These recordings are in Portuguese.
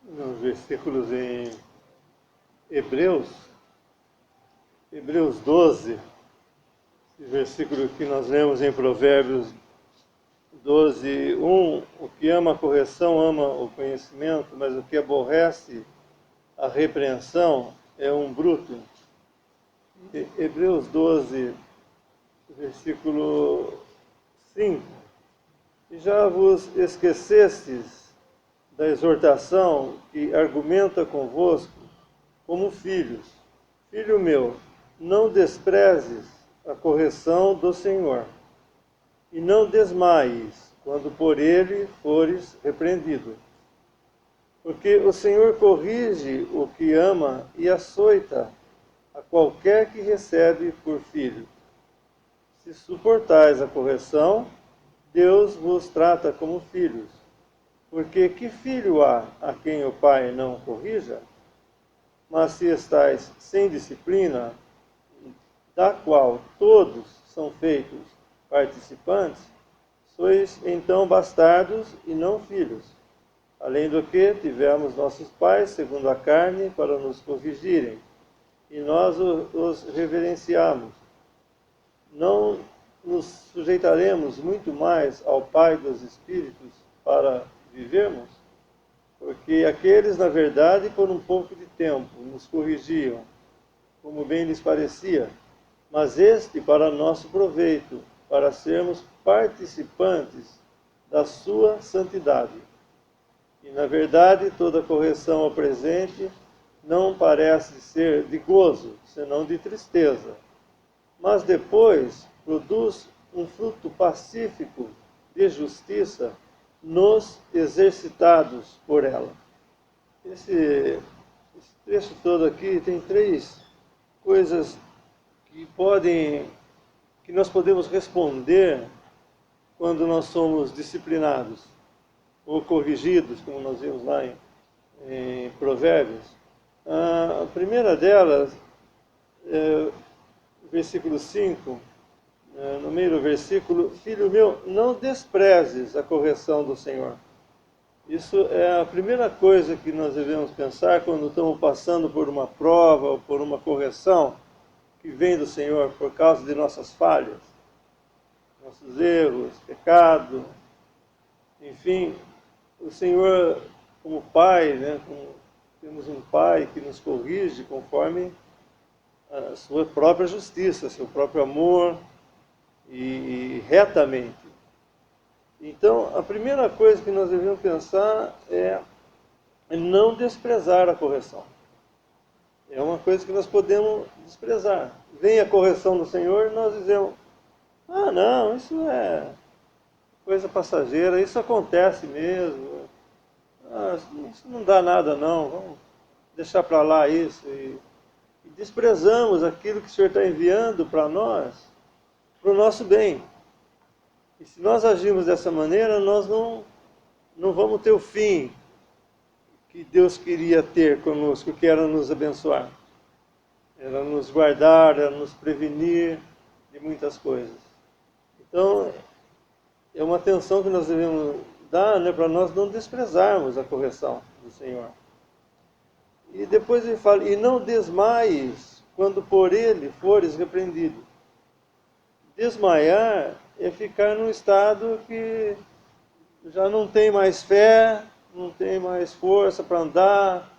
nos versículos em Hebreus, Hebreus 12, esse versículo que nós lemos em Provérbios 12, 1, o que ama a correção ama o conhecimento, mas o que aborrece a repreensão é um bruto. Hebreus 12, versículo 5. E já vos esquecestes da exortação que argumenta convosco como filhos. Filho meu, não desprezes a correção do Senhor, e não desmaies quando por ele fores repreendido. Porque o Senhor corrige o que ama e açoita a qualquer que recebe por filho. Se suportais a correção, Deus vos trata como filhos. Porque que filho há a quem o pai não corrija? Mas se estáis sem disciplina, da qual todos são feitos participantes, sois então bastardos e não filhos. Além do que, tivemos nossos pais, segundo a carne, para nos corrigirem, e nós os reverenciamos. Não nos sujeitaremos muito mais ao Pai dos Espíritos para vivermos? Porque aqueles, na verdade, por um pouco de tempo, nos corrigiam, como bem lhes parecia, mas este para nosso proveito, para sermos participantes da sua santidade. E, na verdade, toda correção ao presente não parece ser de gozo, senão de tristeza. Mas depois produz um fruto pacífico de justiça nos exercitados por ela. Esse trecho todo aqui tem três coisas que nós podemos responder quando nós somos disciplinados ou corrigidos, como nós vimos lá em Provérbios. A primeira delas, versículo 5, no meio do versículo: Filho meu, não desprezes a correção do Senhor. Isso é a primeira coisa que nós devemos pensar quando estamos passando por uma prova ou por uma correção que vem do Senhor por causa de nossas falhas, nossos erros, pecado. Enfim, o Senhor, como Pai, né, temos um Pai que nos corrige conforme a sua própria justiça, seu próprio amor e retamente. Então, a primeira coisa que nós devemos pensar é não desprezar a correção. É uma coisa que nós podemos desprezar. Vem a correção do Senhor e nós dizemos: ah, não, isso é coisa passageira, isso acontece mesmo. Ah, isso não dá nada não, vamos deixar para lá isso. E desprezamos aquilo que o Senhor está enviando para nós, para o nosso bem. E se nós agirmos dessa maneira, nós não vamos ter o fim que Deus queria ter conosco, que era nos abençoar. Era nos guardar, era nos prevenir de muitas coisas. Então, é uma atenção que nós devemos dar, né, para nós não desprezarmos a correção do Senhor. E depois ele fala: e não desmaies quando por ele fores repreendido. Desmaiar é ficar num estado que já não tem mais fé, não tem mais força para andar,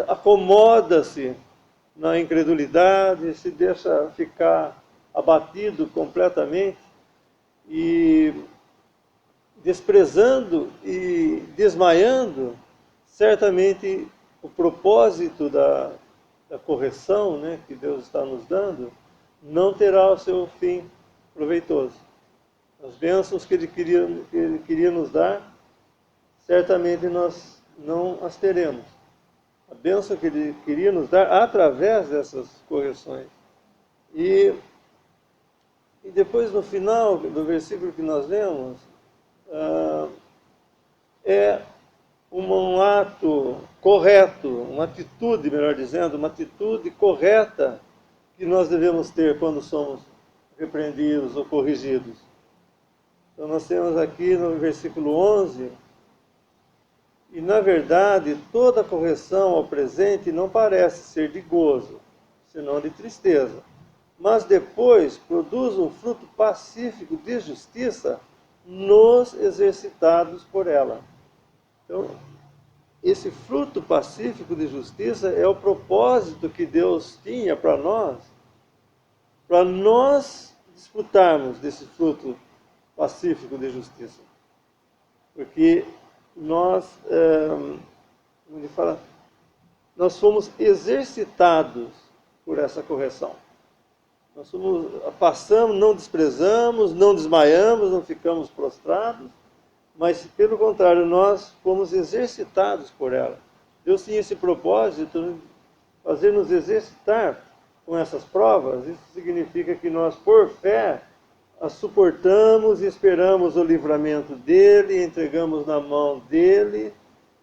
acomoda-se na incredulidade, se deixa ficar abatido completamente e desprezando e desmaiando. Certamente o propósito da correção, né, que Deus está nos dando não terá o seu fim proveitoso. As bênçãos que Ele queria nos dar, certamente nós não as teremos. A bênção que Ele queria nos dar através dessas correções. E depois, no final do versículo que nós lemos, é um ato correto, uma atitude, melhor dizendo, uma atitude correta que nós devemos ter quando somos repreendidos ou corrigidos. Então nós temos aqui no versículo 11: E, na verdade, toda correção ao presente não parece ser de gozo, senão de tristeza. Mas depois produz um fruto pacífico de justiça nos exercitados por ela. Então, esse fruto pacífico de justiça é o propósito que Deus tinha para nós desfrutarmos desse fruto pacífico de justiça. Porque nós, como ele fala, nós fomos exercitados por essa correção. Nós passamos, não desprezamos, não desmaiamos, não ficamos prostrados, mas, pelo contrário, nós fomos exercitados por ela. Deus tinha esse propósito de fazer-nos exercitar com essas provas. Isso significa que nós, por fé, as suportamos e esperamos o livramento dele, entregamos na mão dele,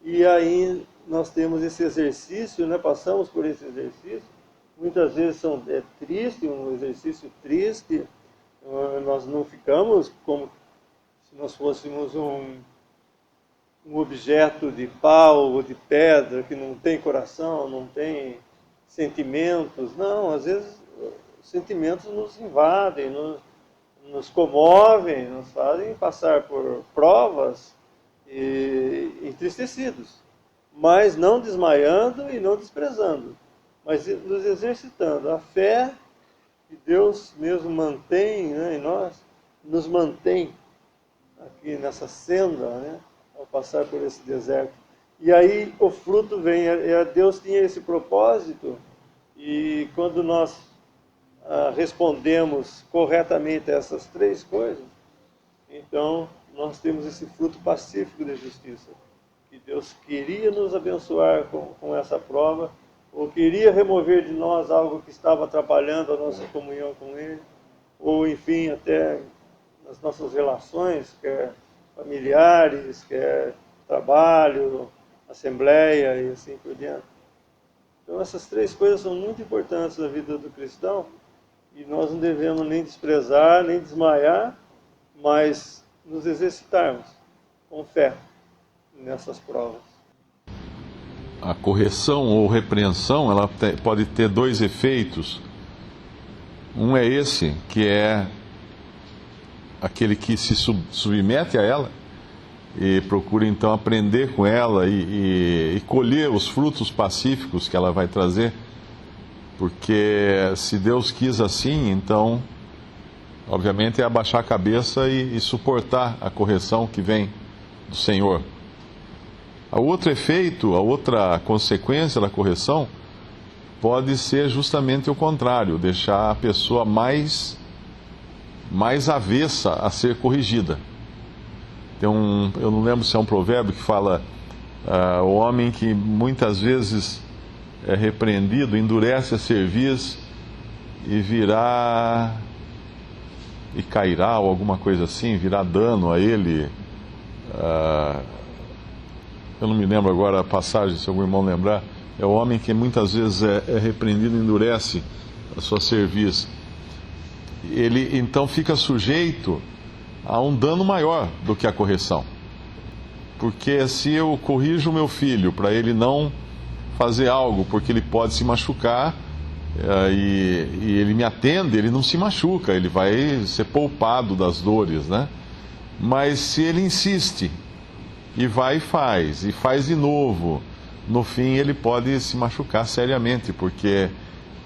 e aí nós temos esse exercício, né? Passamos por esse exercício. Muitas vezes é triste, um exercício triste, nós não ficamos como se nós fôssemos um objeto de pau ou de pedra que não tem coração, não tem sentimentos. Não, às vezes os sentimentos nos invadem, nos comovem, nos fazem passar por provas e entristecidos, mas não desmaiando e não desprezando, mas nos exercitando. A fé que Deus mesmo mantém, né, em nós, nos mantém aqui nessa senda, né, ao passar por esse deserto. E aí o fruto vem. Deus tinha esse propósito, e quando nós respondemos corretamente a essas três coisas, então nós temos esse fruto pacífico de justiça, que Deus queria nos abençoar com essa prova, ou queria remover de nós algo que estava atrapalhando a nossa comunhão com Ele, ou enfim, até nas nossas relações, quer familiares, quer trabalho, assembleia e assim por diante. Então essas três coisas são muito importantes na vida do cristão, e nós não devemos nem desprezar, nem desmaiar, mas nos exercitarmos com fé nessas provas. A correção ou repreensão, ela pode ter dois efeitos. Um é esse, que é aquele que se submete a ela e procura então aprender com ela e colher os frutos pacíficos que ela vai trazer, porque se Deus quis assim, então obviamente é abaixar a cabeça e suportar a correção que vem do Senhor. O outro efeito, a outra consequência da correção pode ser justamente o contrário, deixar a pessoa mais avessa a ser corrigida. Eu não lembro se é um provérbio que fala, o homem que muitas vezes é repreendido, endurece a cerviz e virá e cairá, ou alguma coisa assim, virá dano a ele. Eu não me lembro agora a passagem, se algum irmão lembrar. É o homem que muitas vezes é repreendido e endurece a sua cerviz. Ele então fica sujeito a um dano maior do que a correção. Porque se eu corrijo o meu filho para ele não fazer algo, porque ele pode se machucar, e ele me atende, ele não se machuca, ele vai ser poupado das dores, né? Mas se ele insiste, e vai e faz de novo, no fim ele pode se machucar seriamente, porque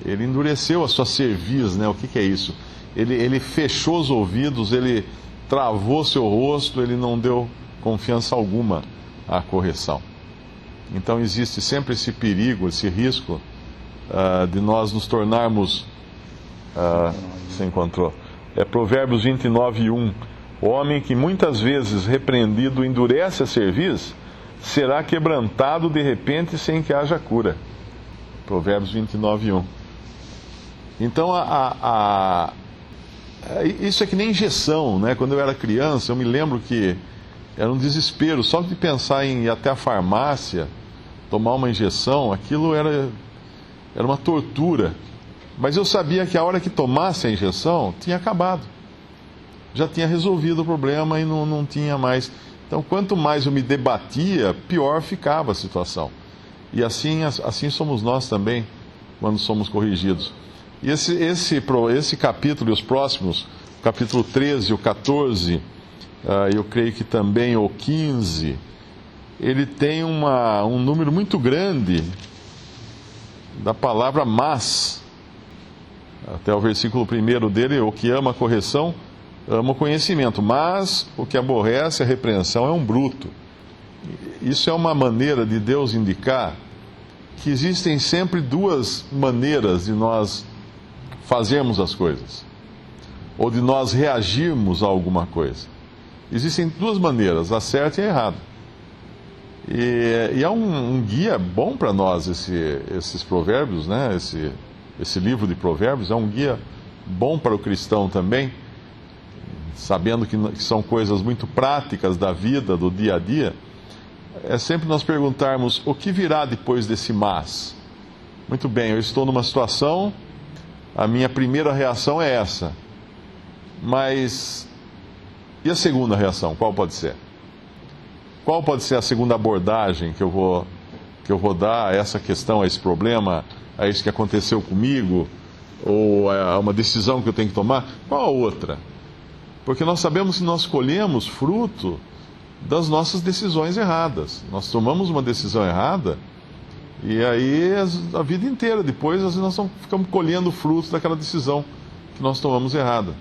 ele endureceu a sua cerviz, né? O que é isso? Ele fechou os ouvidos, ele travou seu rosto, ele não deu confiança alguma à correção. Então existe sempre esse perigo, esse risco de nós nos tornarmos... Você encontrou? Provérbios 29:1. O homem que muitas vezes repreendido endurece a cerviz, será quebrantado de repente sem que haja cura. Provérbios 29:1. Então, isso é que nem injeção, né? Quando eu era criança, eu me lembro que era um desespero. Só de pensar em ir até a farmácia, tomar uma injeção, aquilo era uma tortura. Mas eu sabia que a hora que tomasse a injeção, tinha acabado. Já tinha resolvido o problema e não tinha mais. Então, quanto mais eu me debatia, pior ficava a situação. E assim somos nós também, quando somos corrigidos. E esse capítulo e os próximos, o capítulo 13 e o 14, eu creio que também o 15, ele tem um número muito grande da palavra mas. Até o versículo 1 dele, o que ama a correção, ama o conhecimento, mas o que aborrece a repreensão é um bruto. Isso é uma maneira de Deus indicar que existem sempre duas maneiras de nós fazermos as coisas, ou de nós reagirmos a alguma coisa. Existem duas maneiras, a certa e a errada. E é um guia bom para nós esses provérbios, né? Esse livro de provérbios é um guia bom para o cristão também, sabendo que são coisas muito práticas da vida, do dia a dia. É sempre nós perguntarmos o que virá depois desse mas. Muito bem, eu estou numa situação, a minha primeira reação é essa, mas e a segunda reação, qual pode ser? Qual pode ser a segunda abordagem que eu vou dar a essa questão, a esse problema, a isso que aconteceu comigo, ou a uma decisão que eu tenho que tomar? Qual a outra? Porque nós sabemos que nós colhemos fruto das nossas decisões erradas. Nós tomamos uma decisão errada e aí a vida inteira depois nós ficamos colhendo frutos daquela decisão que nós tomamos errada.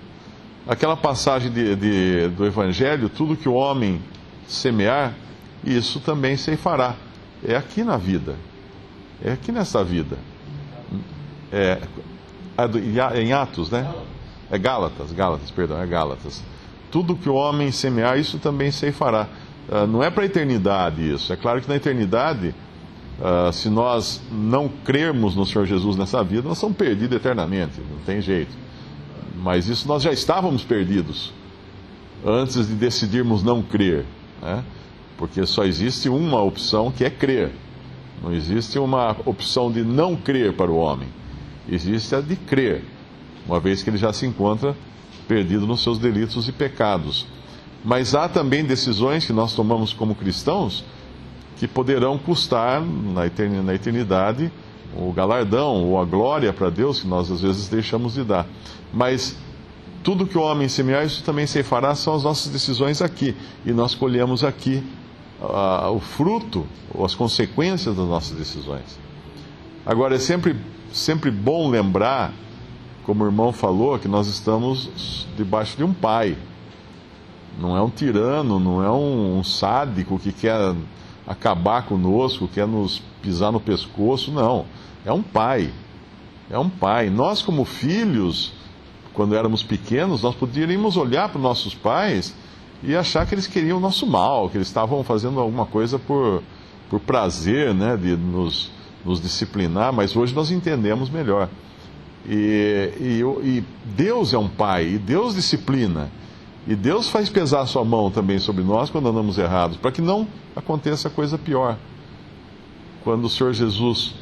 Aquela passagem do Evangelho, tudo que o homem semear, isso também ceifará. É aqui na vida. É aqui nessa vida. Em Atos, né? É Gálatas, perdão, é Gálatas. Tudo que o homem semear, isso também ceifará. Não é para a eternidade isso. É claro que na eternidade, se nós não crermos no Senhor Jesus nessa vida, nós somos perdidos eternamente, não tem jeito. Mas isso nós já estávamos perdidos antes de decidirmos não crer, né? Porque só existe uma opção, que é crer. Não existe uma opção de não crer para o homem. Existe a de crer, uma vez que ele já se encontra perdido nos seus delitos e pecados. Mas há também decisões que nós tomamos como cristãos que poderão custar na eternidade o galardão ou a glória para Deus que nós às vezes deixamos de dar. Mas tudo que o homem semear, isso também ceifará, são as nossas decisões aqui. E nós colhemos aqui o fruto ou as consequências das nossas decisões. Agora, é sempre bom lembrar, como o irmão falou, que nós estamos debaixo de um pai. Não é um tirano, não é um sádico que quer acabar conosco, quer nos pisar no pescoço, não. É um pai. É um pai. Nós, como filhos, quando éramos pequenos, nós poderíamos olhar para os nossos pais e achar que eles queriam o nosso mal, que eles estavam fazendo alguma coisa por prazer, né, de nos disciplinar, mas hoje nós entendemos melhor. E Deus é um pai, e Deus disciplina, e Deus faz pesar a sua mão também sobre nós quando andamos errados, para que não aconteça coisa pior. Quando o Senhor Jesus,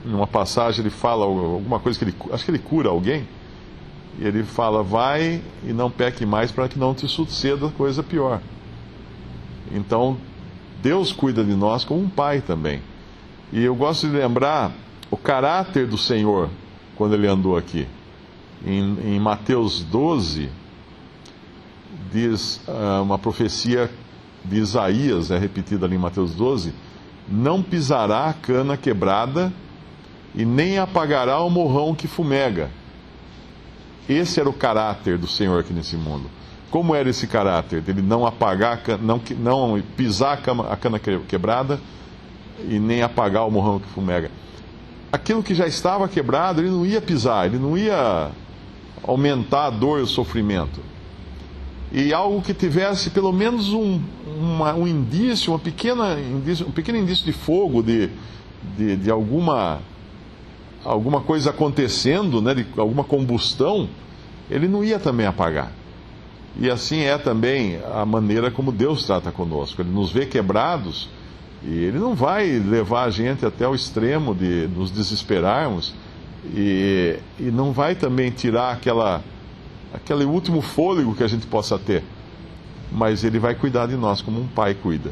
numa passagem, ele fala alguma coisa acho que ele cura alguém, e ele fala: vai e não peque mais, para que não te suceda coisa pior. Então, Deus cuida de nós como um pai também. E eu gosto de lembrar o caráter do Senhor quando ele andou aqui. Em Mateus 12, diz uma profecia de Isaías, repetida ali em Mateus 12: não pisará a cana quebrada e nem apagará o morrão que fumega. Esse era o caráter do Senhor aqui nesse mundo. Como era esse caráter? Dele não apagar, não pisar a cana quebrada e nem apagar o morrão que fumega. Aquilo que já estava quebrado, ele não ia pisar, ele não ia aumentar a dor e o sofrimento. E algo que tivesse pelo menos um indício, um pequeno indício de fogo, de alguma coisa acontecendo, né, de alguma combustão, ele não ia também apagar. E assim é também a maneira como Deus trata conosco. Ele nos vê quebrados e Ele não vai levar a gente até o extremo de nos desesperarmos e não vai também tirar aquele último fôlego que a gente possa ter. mas Ele vai cuidar de nós como um pai cuida.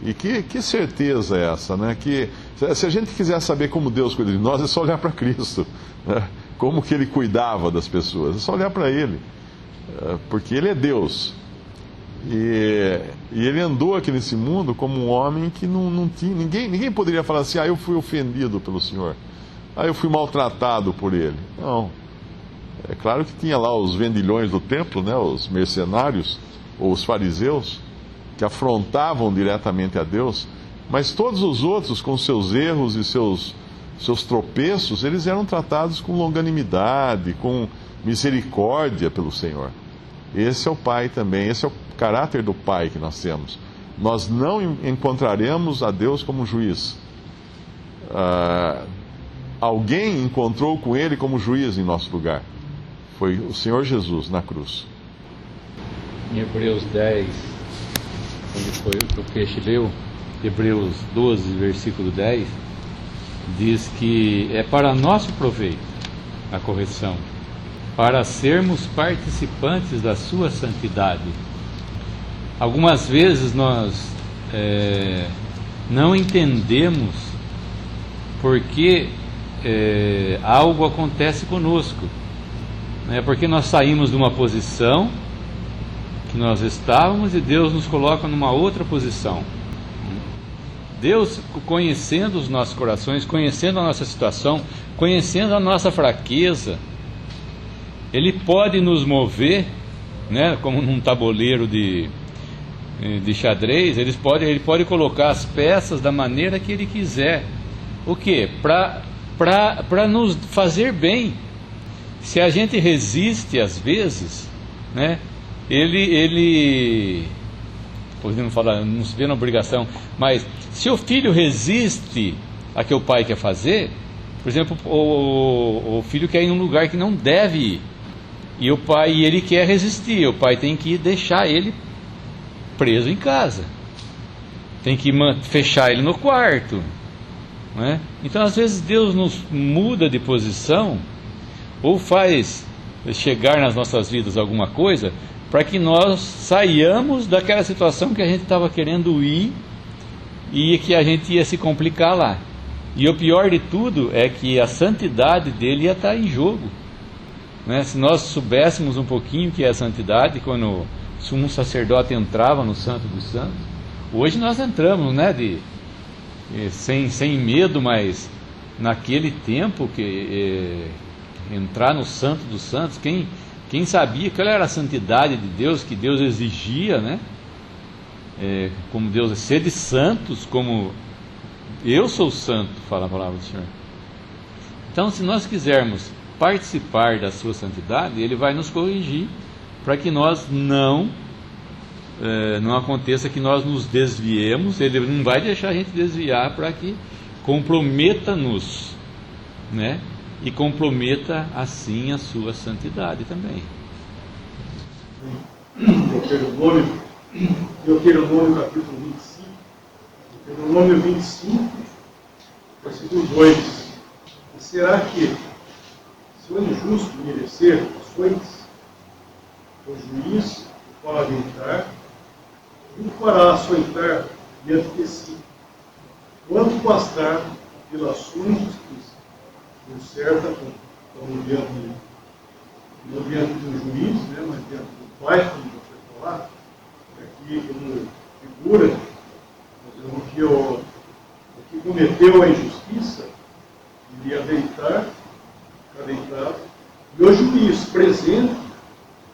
E que certeza é essa, né? Que se a gente quiser saber como Deus cuida de nós, é só olhar para Cristo, né? Como que Ele cuidava das pessoas, é só olhar para Ele, porque Ele é Deus. E Ele andou aqui nesse mundo como um homem que não tinha... Ninguém poderia falar assim, eu fui ofendido pelo Senhor, eu fui maltratado por Ele. Não. É claro que tinha lá os vendilhões do templo, né? Os mercenários, ou os fariseus, que afrontavam diretamente a Deus, mas todos os outros, com seus erros e seus tropeços, eles eram tratados com longanimidade, com misericórdia pelo Senhor. Esse é o Pai também, esse é o caráter do Pai que nós temos. Nós não encontraremos a Deus como juiz. Alguém encontrou com Ele como juiz em nosso lugar. Foi o Senhor Jesus na cruz. Em Hebreus 10, onde foi o que o Peixe leu, Hebreus 12, versículo 10, diz que é para nosso proveito a correção, para sermos participantes da sua santidade. Algumas vezes nós não entendemos por que algo acontece conosco. Porque nós saímos de uma posição que nós estávamos e Deus nos coloca numa outra posição. Deus, conhecendo os nossos corações, conhecendo a nossa situação, conhecendo a nossa fraqueza, Ele pode nos mover, né, como num tabuleiro de xadrez. Ele pode colocar as peças da maneira que Ele quiser. O quê? Para nos fazer bem. Se a gente resiste às vezes, né, ele podemos falar, não se vê na obrigação, mas se o filho resiste a que o pai quer fazer, por exemplo, o filho quer ir em um lugar que não deve ir, e o pai, ele quer resistir, o pai tem que deixar ele preso em casa, tem que fechar ele no quarto, né? Então às vezes Deus nos muda de posição, ou faz chegar nas nossas vidas alguma coisa, para que nós saiamos daquela situação que a gente estava querendo ir e que a gente ia se complicar lá. E o pior de tudo é que a santidade dele ia estar em jogo, né? Se nós soubéssemos um pouquinho o que é a santidade, quando o sumo sacerdote entrava no Santo dos Santos, hoje nós entramos, né, sem medo, mas naquele tempo entrar no Santo dos Santos, quem sabia qual era a santidade de Deus, que Deus exigia, né? Como Deus, sede santos, como eu sou santo, fala a palavra do Senhor. Então, se nós quisermos participar da sua santidade, Ele vai nos corrigir, para que nós não aconteça que nós nos desviemos. Ele não vai deixar a gente desviar, para que comprometa-nos, né? E comprometa assim a sua santidade também. Deuteronômio capítulo 25, Deuteronômio 25, versículo 2. E será que, se o injusto merecer açoites, o juiz o fará aventar, e o fará açoitar diante de si, quanto bastar pela sua injustiça. Conserta como diante de um juiz, né, mas diante do pai, como você falar, aqui como figura, nós vemos que o que cometeu a injustiça iria ficar deitado, e o juiz presente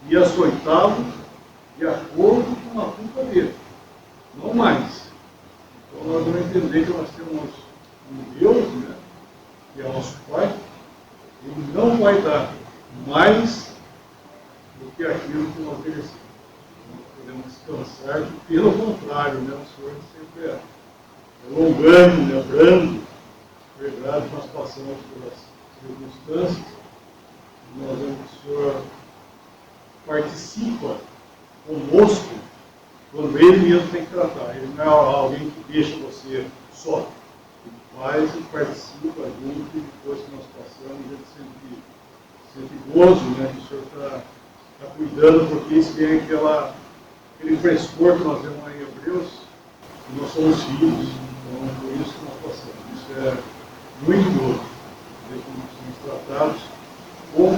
ia açoitá-lo de acordo com a culpa dele, não mais. Então nós vamos entender que nós temos um Deus, né, que é o nosso Pai. Ele não vai dar mais do que aquilo que nós merecemos. Não podemos descansar, pelo contrário, né? O Senhor sempre é longânimo, né? Brando. Verdade, nós passamos pelas circunstâncias, nós vemos que o Senhor participa conosco quando Ele mesmo tem que tratar. Ele não é alguém que deixa você só. Mas ele participa junto, e depois que nós passamos, ele sente gozo, né, que o Senhor está cuidando, porque isso tem aquele frescor que nós vemos lá em Hebreus, que nós somos filhos, então por isso que nós passamos. Isso é muito duro, ver como nós somos tratados como